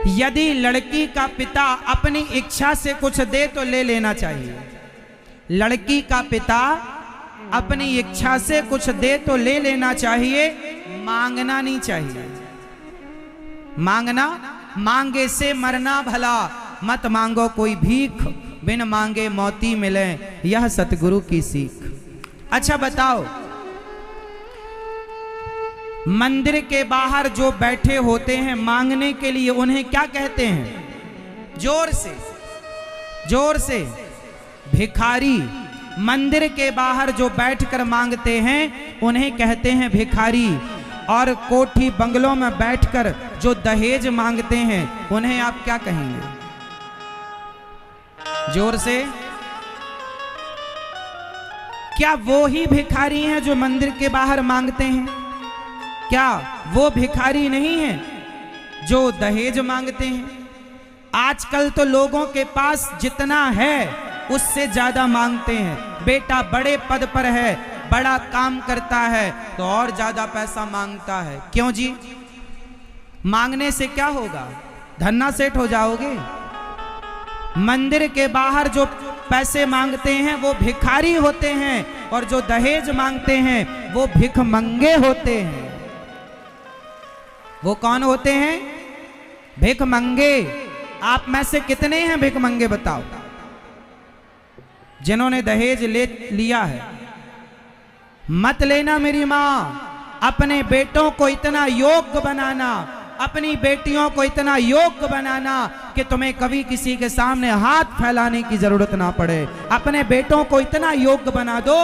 यदि लड़की का पिता अपनी इच्छा से कुछ दे तो ले लेना चाहिए। लड़की का पिता अपनी इच्छा से कुछ दे तो ले लेना चाहिए, मांगना नहीं चाहिए। मांगना, मांगे से मरना भला, मत मांगो कोई भीख, बिन मांगे मौती मिले, यह सतगुरु की सीख। अच्छा बताओ, मंदिर के बाहर जो बैठे होते हैं मांगने के लिए, उन्हें क्या कहते हैं? जोर से, जोर से, भिखारी। मंदिर के बाहर जो बैठकर मांगते हैं उन्हें कहते हैं भिखारी। और कोठी बंगलों में बैठकर जो दहेज मांगते हैं उन्हें आप क्या कहेंगे? जोर से। क्या वो ही भिखारी हैं जो मंदिर के बाहर मांगते हैं? क्या वो भिखारी नहीं है जो दहेज मांगते हैं? आजकल तो लोगों के पास जितना है उससे ज्यादा मांगते हैं। बेटा बड़े पद पर है, बड़ा काम करता है तो और ज्यादा पैसा मांगता है। क्यों जी? मांगने से क्या होगा? धन्ना सेठ हो जाओगे? मंदिर के बाहर जो पैसे मांगते हैं वो भिखारी होते हैं, और जो दहेज मांगते हैं वो भिखमंगे होते हैं। वो कौन होते हैं? भिखमंगे। आप में से कितने हैं भिखमंगे बताओ, जिन्होंने दहेज ले लिया है? मत लेना मेरी माँ। अपने बेटों को इतना योग्य बनाना, अपनी बेटियों को इतना योग्य बनाना कि तुम्हें कभी किसी के सामने हाथ फैलाने की जरूरत ना पड़े। अपने बेटों को इतना योग्य बना दो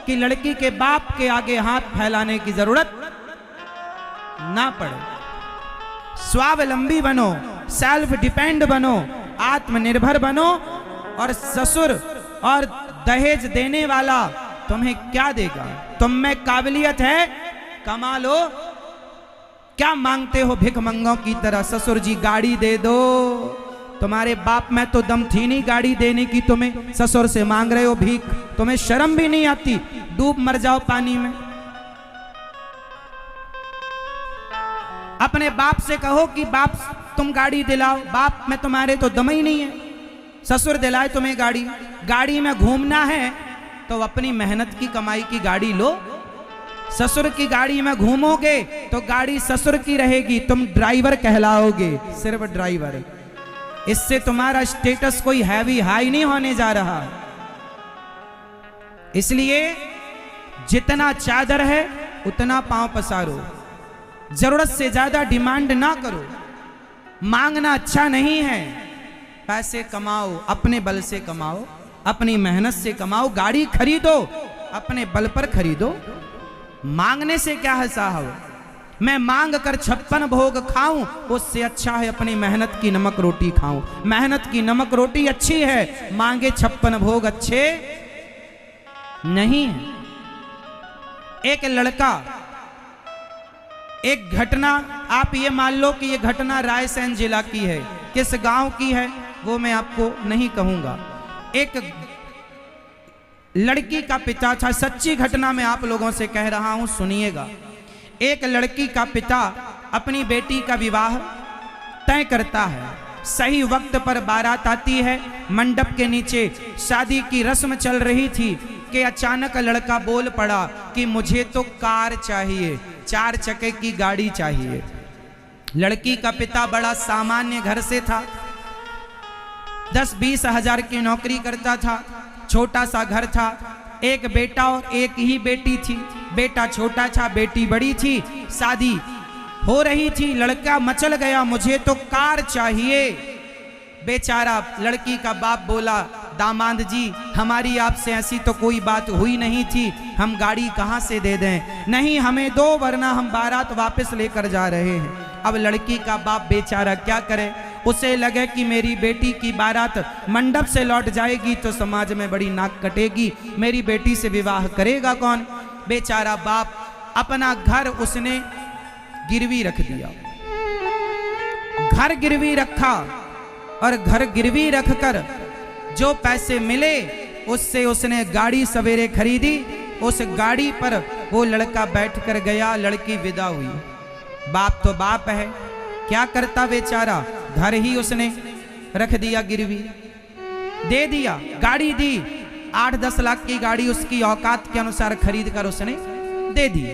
कि लड़की के बाप के आगे हाथ फैलाने की जरूरत ना पड़े। स्वावलंबी बनो, सेल्फ डिपेंड बनो, आत्मनिर्भर बनो। और ससुर और दहेज देने वाला तुम्हें क्या देगा? तुम में काबिलियत है, कमा लो। क्या मांगते हो भिखमंगों की तरह? ससुर जी गाड़ी दे दो। तुम्हारे बाप में तो दम थी नहीं गाड़ी देने की, तुम्हें ससुर से मांग रहे हो भीख। तुम्हें शर्म भी नहीं आती? डूब मर जाओ पानी में। अपने बाप से कहो कि बाप तुम गाड़ी दिलाओ। बाप में तुम्हारे तो दम ही नहीं है, ससुर दिलाए तुम्हें गाड़ी। गाड़ी में घूमना है तो अपनी मेहनत की कमाई की गाड़ी लो। ससुर की गाड़ी में घूमोगे तो गाड़ी ससुर की रहेगी, तुम ड्राइवर कहलाओगे, सिर्फ ड्राइवर। इससे तुम्हारा स्टेटस कोई हैवी हाई नहीं होने जा रहा। इसलिए जितना चादर है उतना पांव पसारो, जरूरत से ज्यादा डिमांड ना करो। मांगना अच्छा नहीं है। पैसे कमाओ, अपने बल से कमाओ, अपनी मेहनत से कमाओ। गाड़ी खरीदो, अपने बल पर खरीदो। मांगने से क्या है साहब? मैं मांग कर 56 भोग खाऊं, उससे अच्छा है अपनी मेहनत की नमक रोटी खाऊं। मेहनत की नमक रोटी अच्छी है, मांगे 56 भोग अच्छे नहीं है। एक लड़का, एक घटना, आप ये मान लो कि ये घटना रायसेन जिला की है। किस गांव की है वो मैं आपको नहीं कहूंगा। एक लड़की का पिता था, सच्ची घटना मैं आप लोगों से कह रहा हूं, सुनिएगा। एक लड़की का पिता अपनी बेटी का विवाह तय करता है। सही वक्त पर बारात आती है। मंडप के नीचे शादी की रस्म चल रही थी कि अचानक लड़का बोल पड़ा कि मुझे तो कार चाहिए, 4 चक्के की गाड़ी चाहिए। लड़की का पिता बड़ा सामान्य घर से था, 10-20 हजार की नौकरी करता था, छोटा सा घर था, एक बेटा और एक ही बेटी थी। बेटा छोटा था, बेटी बड़ी थी। शादी हो रही थी, लड़का मचल गया, मुझे तो कार चाहिए। बेचारा लड़की का बाप बोला, दामाद जी हमारी आपसे ऐसी तो कोई बात हुई नहीं थी, हम गाड़ी कहाँ से दे दें? नहीं हमें दो, वरना हम बारात वापस लेकर जा रहे हैं। अब लड़की का बाप बेचारा क्या करे? उसे लगे कि मेरी बेटी की बारात मंडप से लौट जाएगी तो समाज में बड़ी नाक कटेगी, मेरी बेटी से विवाह करेगा कौन? बेचारा बाप अपना घर उसने गिरवी रख दिया। घर गिरवी रखा और घर गिरवी रखकर जो पैसे मिले उससे उसने गाड़ी सवेरे खरीदी। उस गाड़ी पर वो लड़का बैठकर गया, लड़की विदा हुई। बाप तो बाप है, क्या करता बेचारा, घर ही उसने रख दिया गिरवी, दे दिया, गाड़ी दी, 8-10 लाख की गाड़ी उसकी औकात के अनुसार खरीद कर उसने दे दी।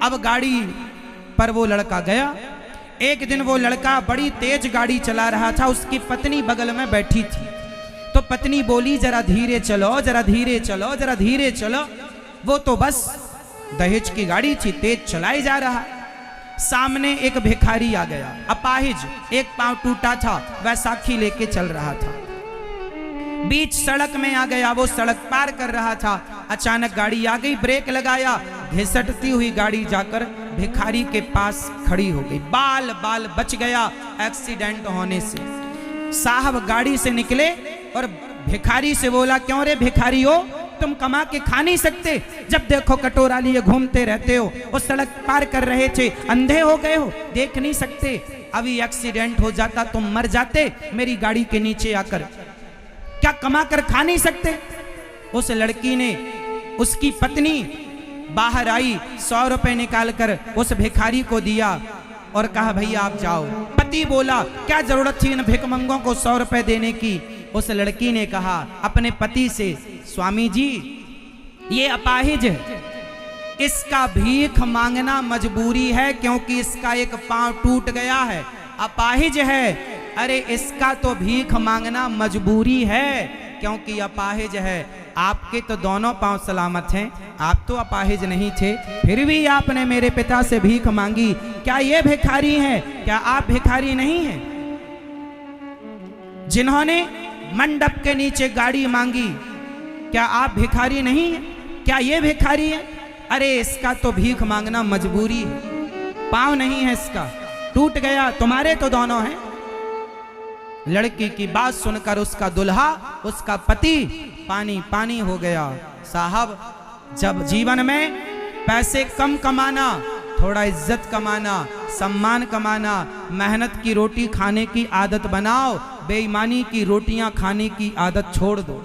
अब गाड़ी पर वो लड़का गया। एक दिन वो लड़का बड़ी तेज गाड़ी चला रहा था, उसकी पत्नी बगल में बैठी थी। तो पत्नी बोली जरा धीरे चलो, जरा धीरे चलो, जरा धीरे चलो। वो तो बस दहेज की गाड़ी थी, तेज चलाई जा रहा। सामने एक भिखारी आ गया, अपाहिज, एक पांव टूटा था, वैसाखी लेके चल रहा था। बीच सड़क में आ गया, वो सड़क पार कर रहा था। अचानक गाड़ी आ गई, ब्रेक लगाया, घिसटती हुई गाड़ी जाकर भिखारी के पास खड़ी हो गई। बाल बाल बच गया एक्सीडेंट होने से। साहब गाड़ी से निकले और भिखारी से बोला, क्यों रे भिखारी हो, तुम कमा के खा नहीं सकते? जब देखो कटोरा लिए घूमते रहते हो। वो सड़क पार कर रहे थे, अंधे हो गए हो, देख नहीं सकते? अभी एक्सीडेंट हो जाता, तुम मर जाते मेरी गाड़ी के नीचे आकर। क्या कमा कर खा नहीं सकते? उस लड़की ने, उसकी पत्नी बाहर आई, 100 रुपए निकाल कर उस भिखारी को दिया और कहा भैया आप जाओ। पति बोला क्या जरूरत थी इन भिखमंगों को 100 रुपए देने की? उस लड़की ने कहा अपने पति से, स्वामी जी ये अपाहिज है, इसका भीख मांगना मजबूरी है क्योंकि इसका एक पांव टूट गया है, अपाहिज है। अरे इसका तो भीख मांगना मजबूरी है क्योंकि अपाहिज है। आपके तो दोनों पांव सलामत हैं, आप तो अपाहिज नहीं थे, फिर भी आपने मेरे पिता से भीख मांगी। क्या ये भिखारी हैं? क्या आप भिखारी नहीं हैं? जिन्होंने मंडप के नीचे गाड़ी मांगी, क्या आप भिखारी नहीं हैं? क्या ये भिखारी है? अरे इसका तो भीख मांगना मजबूरी है, पांव नहीं है इसका, टूट गया, तुम्हारे तो दोनों हैं। लड़की की बात सुनकर उसका दुल्हा, उसका पति पानी पानी हो गया। साहब जब जीवन में पैसे कम कमाना, थोड़ा इज्जत कमाना, सम्मान कमाना, मेहनत की रोटी खाने की आदत बनाओ, बेईमानी की रोटियां खाने की आदत छोड़ दो।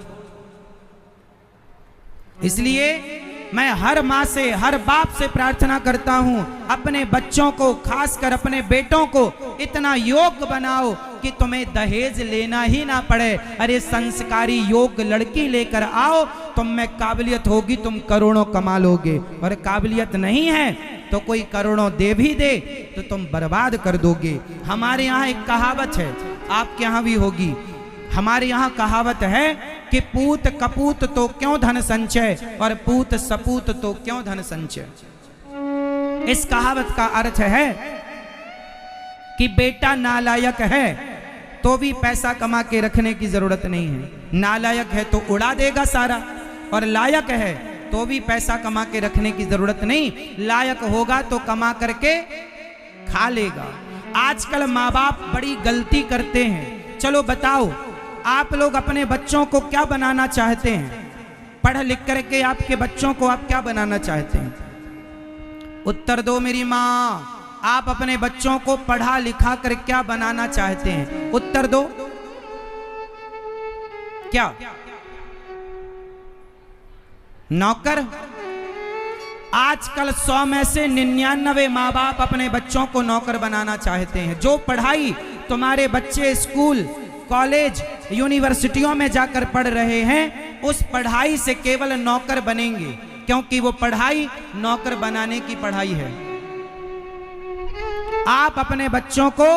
इसलिए मैं हर माँ से, हर बाप से प्रार्थना करता हूँ, अपने बच्चों को, खासकर अपने बेटों को इतना योग्य बनाओ कि तुम्हें दहेज लेना ही ना पड़े। अरे संस्कारी योग्य लड़की लेकर आओ, तुम में काबिलियत होगी, तुम करोड़ों कमा लोगे। और काबिलियत नहीं है तो कोई करोड़ों दे भी दे तो तुम बर्बाद कर दोगे। हमारे यहाँ एक कहावत है, आपके यहाँ भी होगी। हमारे यहाँ कहावत है कि पूत कपूत तो क्यों धन संचय और पूत सपूत तो क्यों धन संचय। इस कहावत का अर्थ है कि बेटा नालायक है तो भी पैसा कमा के रखने की जरूरत नहीं है। नालायक है तो उड़ा देगा सारा, और लायक है तो भी पैसा कमा के रखने की जरूरत नहीं, लायक होगा तो कमा करके खा लेगा। आजकल माँ बाप बड़ी गलती करते हैं। चलो बताओ, आप लोग अपने बच्चों को क्या बनाना चाहते हैं? पढ़ लिख करके आपके बच्चों को आप क्या बनाना चाहते हैं? उत्तर दो मेरी माँ, आप अपने बच्चों को पढ़ा लिखा कर क्या बनाना चाहते हैं? उत्तर दो। क्या? नौकर? आजकल 100 में से 99 माँ बाप अपने बच्चों को नौकर बनाना चाहते हैं। जो पढ़ाई तुम्हारे बच्चे स्कूल, कॉलेज, यूनिवर्सिटियों में जाकर पढ़ रहे हैं, उस पढ़ाई से केवल नौकर बनेंगे, क्योंकि वो पढ़ाई नौकर बनाने की पढ़ाई है। आप अपने बच्चों को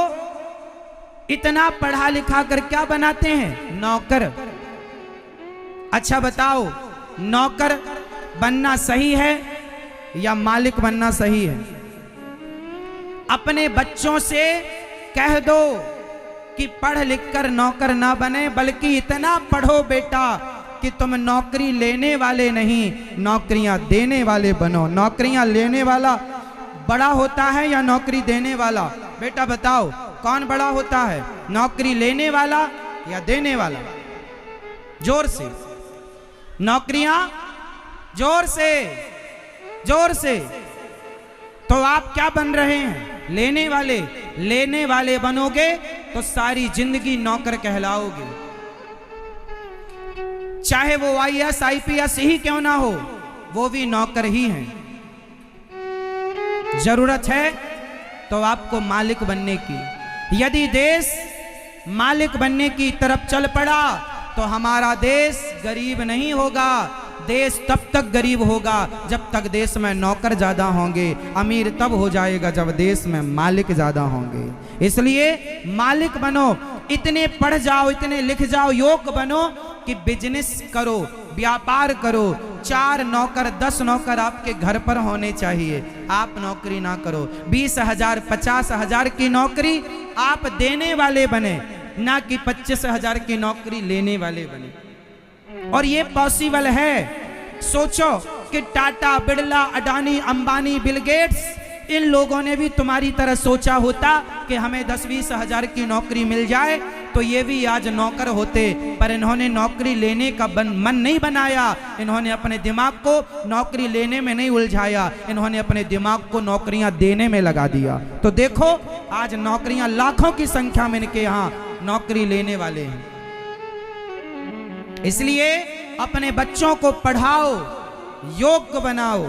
इतना पढ़ा लिखा कर क्या बनाते हैं? नौकर। अच्छा बताओ, नौकर बनना सही है या मालिक बनना सही है? अपने बच्चों से कह दो कि पढ़ लिख कर नौकर ना बने, बल्कि इतना पढ़ो बेटा कि तुम नौकरी लेने वाले नहीं, नौकरियां देने वाले बनो। नौकरियां लेने वाला बड़ा होता है या नौकरी देने वाला? बेटा बताओ कौन बड़ा होता है, नौकरी लेने वाला या देने वाला? जोर से, नौकरियां, जोर से, जोर से। तो आप क्या बन रहे हैं? लेने वाले। लेने वाले बनोगे तो सारी जिंदगी नौकर कहलाओगे, चाहे वो IAS IPS ही क्यों ना हो, वो भी नौकर ही हैं। जरूरत है तो आपको मालिक बनने की। यदि देश मालिक बनने की तरफ चल पड़ा तो हमारा देश गरीब नहीं होगा। देश तब तक गरीब होगा जब तक देश में नौकर ज्यादा होंगे। अमीर तब हो जाएगा जब देश में मालिक ज्यादा होंगे। इसलिए मालिक बनो, इतने पढ़ जाओ, इतने लिख जाओ, योग्य बनो कि बिजनेस करो, व्यापार करो। 4 नौकर 10 नौकर आपके घर पर होने चाहिए। आप नौकरी ना करो। 20,000 50,000 की नौकरी आप देने वाले बने, ना कि 25,000 की नौकरी लेने वाले बने। और ये पॉसिबल है। सोचो कि टाटा, बिरला, अडानी, अंबानी, बिल गेट्स, इन लोगों ने भी तुम्हारी तरह सोचा होता कि हमें 10-20 हजार की नौकरी मिल जाए तो ये भी आज नौकर होते। पर इन्होंने नौकरी लेने का मन नहीं बनाया। इन्होंने अपने दिमाग को नौकरी लेने में नहीं उलझाया, इन्होंने अपने दिमाग को नौकरियां देने में लगा दिया। तो देखो आज नौकरियां लाखों की संख्या में इनके यहाँ नौकरी लेने वाले हैं। इसलिए अपने बच्चों को पढ़ाओ, योग्य बनाओ।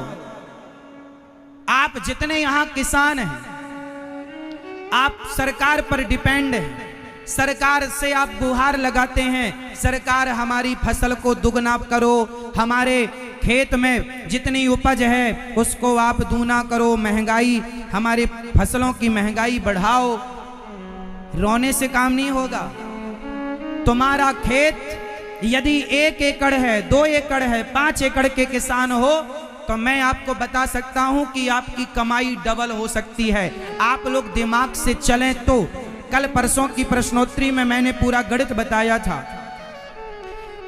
आप जितने यहां किसान हैं, आप सरकार पर डिपेंड हैं। सरकार से आप गुहार लगाते हैं, सरकार हमारी फसल को दुगना करो, हमारे खेत में जितनी उपज है उसको आप दूना करो, महंगाई, हमारे फसलों की महंगाई बढ़ाओ। रोने से काम नहीं होगा। तुम्हारा खेत यदि 1 एकड़ है, 2 एकड़ है, 5 एकड़ के किसान हो तो मैं आपको बता सकता हूं कि आपकी कमाई डबल हो सकती है। आप लोग दिमाग से चलें तो। कल परसों की प्रश्नोत्तरी में मैंने पूरा गणित बताया था।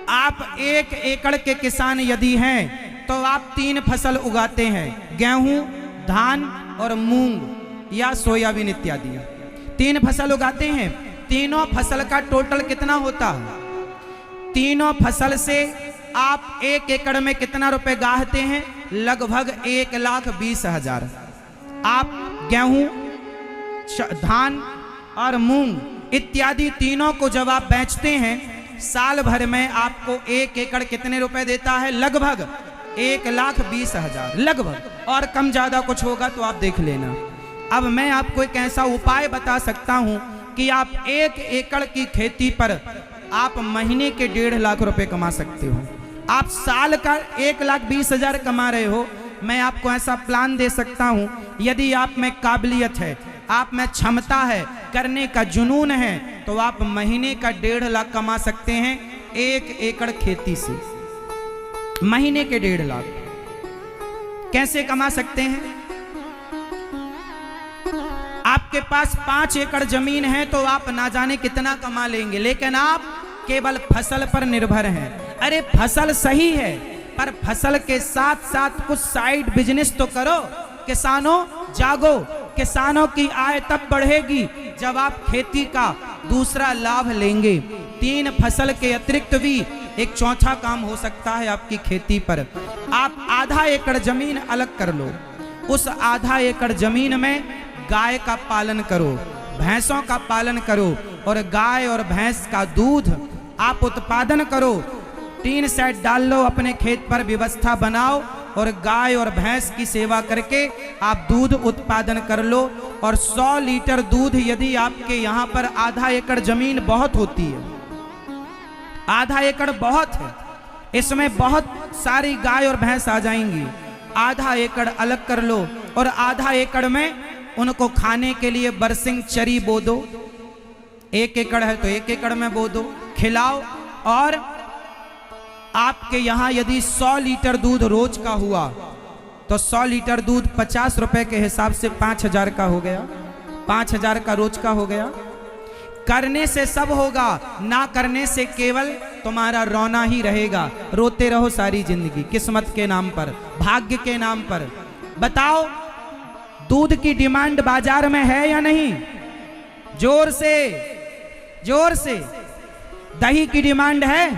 आप 1 एकड़ के किसान यदि हैं तो आप 3 फसल उगाते हैं, गेहूं, धान और मूंग या सोयाबीन इत्यादि। 3 फसल उगाते हैं। तीनों फसल का टोटल कितना होता है? तीनों फसल से आप 1 एकड़ में कितना रुपए गाहते हैं? लगभग 1,20,000। आप गेहूं, धान और मूंग इत्यादि तीनों को जब आप बेचते हैं, साल भर में आपको 1 एकड़ कितने रुपए देता है? लगभग 1,20,000, लगभग। और कम ज्यादा कुछ होगा तो आप देख लेना। अब मैं आपको एक ऐसा उपाय बता सकता हूं कि आप 1 एकड़ की खेती पर आप महीने के 1.5 लाख रुपए कमा सकते हो। आप साल का 1,20,000 कमा रहे हो। मैं आपको ऐसा प्लान दे सकता हूं, यदि आप में काबिलियत है, आप में क्षमता है, करने का जुनून है, तो आप महीने का 1.5 लाख कमा सकते हैं 1 एकड़ खेती से। महीने के 1.5 लाख कैसे कमा सकते हैं? आपके पास 5 एकड़ जमीन है तो आप ना जाने कितना कमा लेंगे, लेकिन आप केवल फसल पर निर्भर हैं। अरे फसल सही है, पर फसल के साथ साथ कुछ साइड बिजनेस तो करो। किसानों जागो। किसानों की आय तब बढ़ेगी जब आप खेती का दूसरा लाभ लेंगे। 3 फसल के अतिरिक्त भी एक चौथा काम हो सकता है आपकी खेती पर। आप आधा एकड़ जमीन अलग कर लो। उस आधा एकड़ जमीन में गाय का पालन करो, भैंसों का पालन करो, और गाय और भैंस का दूध आप उत्पादन करो। 3 सेट डाल लो, अपने खेत पर व्यवस्था बनाओ और गाय और भैंस की सेवा करके आप दूध उत्पादन कर लो। और 100 लीटर दूध यदि आपके यहाँ पर आधा एकड़ जमीन बहुत होती है, आधा एकड़ बहुत है, इसमें बहुत सारी गाय और भैंस आ जाएंगी। आधा एकड़ अलग कर लो और आधा एकड़ में उनको खाने के लिए बरसिंग चरी बो दो। 1 एकड़ है तो 1 एकड़ में बो दो, खिलाओ। और आपके यहां यदि 100 लीटर दूध रोज का हुआ तो 100 लीटर दूध 50 रुपए के हिसाब से 5,000 का हो गया। 5,000 का रोज का हो गया। करने से सब होगा, ना करने से केवल तुम्हारा रोना ही रहेगा। रोते रहो सारी जिंदगी, किस्मत के नाम पर, भाग्य के नाम पर। बताओ, दूध की डिमांड बाजार में है या नहीं? जोर से, जोर से। दही की डिमांड है,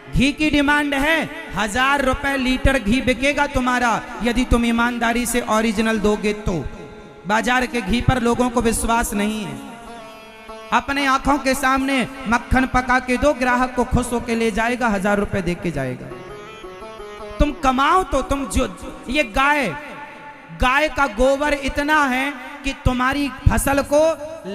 घी की डिमांड है। 1,000 रुपए लीटर घी बिकेगा तुम्हारा यदि तुम ईमानदारी से ओरिजिनल दोगे तो। बाजार के घी पर लोगों को विश्वास नहीं है। अपने आंखों के सामने मक्खन पका के दो, ग्राहक को खुश होके ले जाएगा, 1,000 रुपए दे के जाएगा। तुम कमाओ तो तुम जो ये गाय का गोबर इतना है कि तुम्हारी फसल को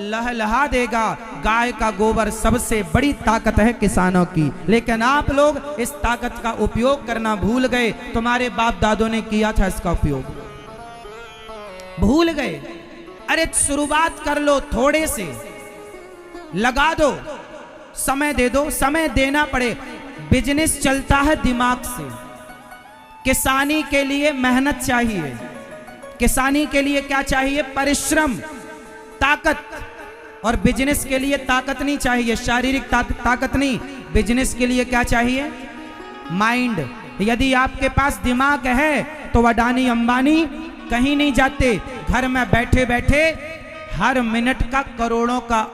लहलहा देगा। गाय का गोबर सबसे बड़ी ताकत है किसानों की, लेकिन आप लोग इस ताकत का उपयोग करना भूल गए। तुम्हारे बाप दादों ने किया था इसका उपयोग, भूल गए। अरे शुरुआत कर लो, थोड़े से लगा दो, समय दे दो, समय देना पड़े। बिजनेस चलता है दिमाग से। किसानी के लिए मेहनत चाहिए, किसानी के लिए क्या चाहिए? परिश्रम, ताकत। और बिजनेस के लिए ताकत नहीं चाहिए, शारीरिक ताकत नहीं। बिजनेस के लिए क्या चाहिए? माइंड। यदि आपके पास दिमाग है तो अडानी अंबानी कहीं नहीं जाते, घर में बैठे बैठे हर मिनट का करोड़ों का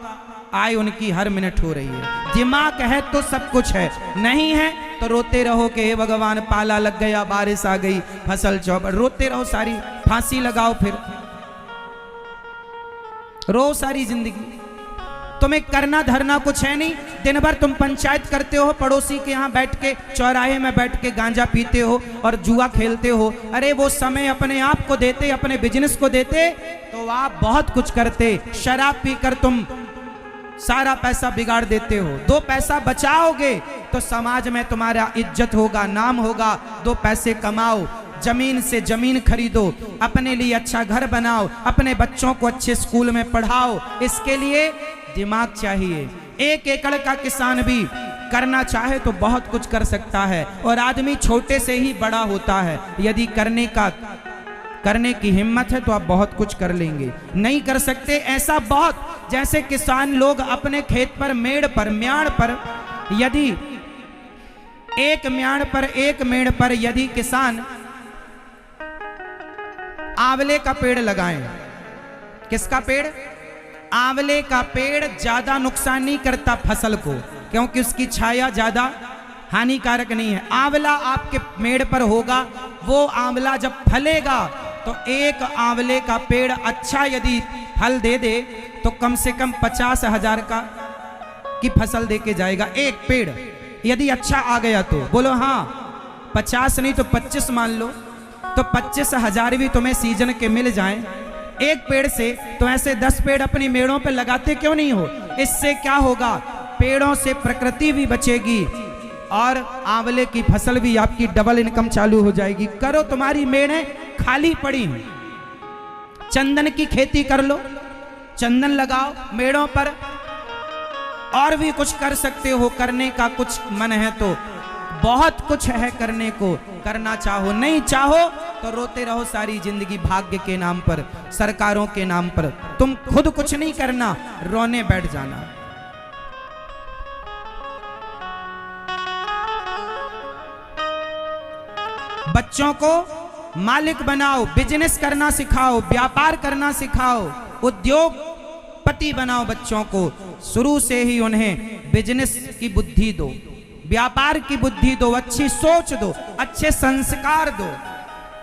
आय उनकी हर मिनट हो रही है। दिमाग है तो सब कुछ है, नहीं है तो रोते रहो कि हे भगवान पाला लग गया, बारिश आ गई, फसल चौपट, रोते रहो सारी, फांसी लगाओ, फिर रो सारी जिंदगी। तुम्हें करना धरना कुछ है नहीं, दिन भर तुम पंचायत करते हो, पड़ोसी के यहाँ बैठ के, चौराहे में बैठ के गांजा पीते हो और जुआ खेलते हो। अरे वो समय अपने आप को देते, अपने बिजनेस को देते तो आप बहुत कुछ करते। शराब पीकर तुम सारा पैसा बिगाड़ देते हो। 2 पैसा बचाओगे तो समाज में तुम्हारा इज्जत होगा, नाम होगा। 2 पैसे कमाओ, जमीन से जमीन खरीदो, अपने लिए अच्छा घर बनाओ, अपने बच्चों को अच्छे स्कूल में पढ़ाओ। इसके लिए दिमाग चाहिए। 1 एकड़ का किसान भी करना चाहे तो बहुत कुछ कर सकता है, और आदमी छोटे से ही बड़ा होता है। यदि करने की हिम्मत है तो आप बहुत कुछ कर लेंगे। नहीं कर सकते ऐसा बहुत, जैसे किसान लोग अपने खेत पर, म्याड़ पर यदि एक मेड़ पर यदि किसान आंवले का पेड़ लगाएं। किसका पेड़? आंवले का पेड़ ज्यादा नुकसान नहीं करता फसल को, क्योंकि उसकी छाया ज्यादा हानिकारक नहीं है। आंवला आपके मेड़ पर होगा, वो आंवला जब फलेगा तो एक आंवले का पेड़ अच्छा यदि फल दे दे तो कम से कम 50,000 की फसल दे के जाएगा। एक पेड़ यदि अच्छा आ गया तो बोलो हाँ, 50 नहीं तो 25 मान लो, तो 25,000 भी तुम्हें सीजन के मिल जाएं एक पेड़ से। तो ऐसे 10 पेड़ अपनी मेड़ों पे लगाते क्यों नहीं हो? इससे क्या होगा? पेड़ों से प्रकृति भी बचेगी और आंवले की फसल भी आपकी डबल इनकम चालू हो जाएगी। करो, तुम्हारी मेड़ें खाली पड़ी हैं, चंदन की खेती कर लो, चंदन लगाओ मेड़ों पर। और भी कुछ कर सकते हो, करने का कुछ मन है तो बहुत कुछ है करने को। करना चाहो, नहीं चाहो तो रोते रहो सारी जिंदगी भाग्य के नाम पर, सरकारों के नाम पर। तुम खुद कुछ नहीं करना, रोने बैठ जाना। बच्चों को मालिक बनाओ, बिजनेस करना सिखाओ, व्यापार करना सिखाओ, उद्योगपति बनाओ बच्चों को। शुरू से ही उन्हें बिजनेस की बुद्धि दो, व्यापार की बुद्धि दो, अच्छी सोच दो, अच्छे संस्कार दो।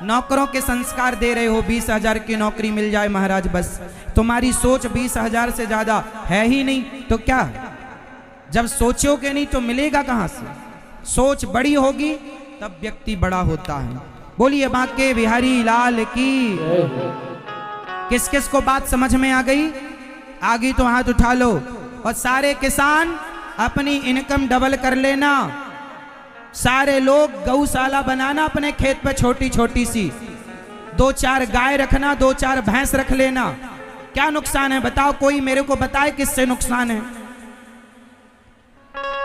नौकरों के संस्कार दे रहे हो, 20,000 की नौकरी मिल जाए महाराज, बस तुम्हारी सोच 20,000 से ज्यादा है ही नहीं तो क्या? जब सोचोगे नहीं तो मिलेगा कहां से? सोच बड़ी होगी तब व्यक्ति बड़ा होता है। बोलिए बांके बिहारी लाल की। किस किस को बात समझ में आ गई? आ गई तो हाथ उठा लो। और सारे किसान अपनी इनकम डबल कर लेना। सारे लोग गौशाला बनाना अपने खेत पे, छोटी छोटी सी, 2-4 गाय रखना, 2-4 भैंस रख लेना। क्या नुकसान है बताओ? कोई मेरे को बताए किससे नुकसान है?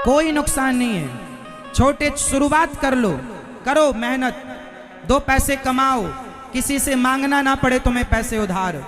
कोई नुकसान नहीं है। छोटे शुरुआत कर लो, करो मेहनत, 2 पैसे कमाओ, किसी से मांगना ना पड़े तुम्हें पैसे उधार।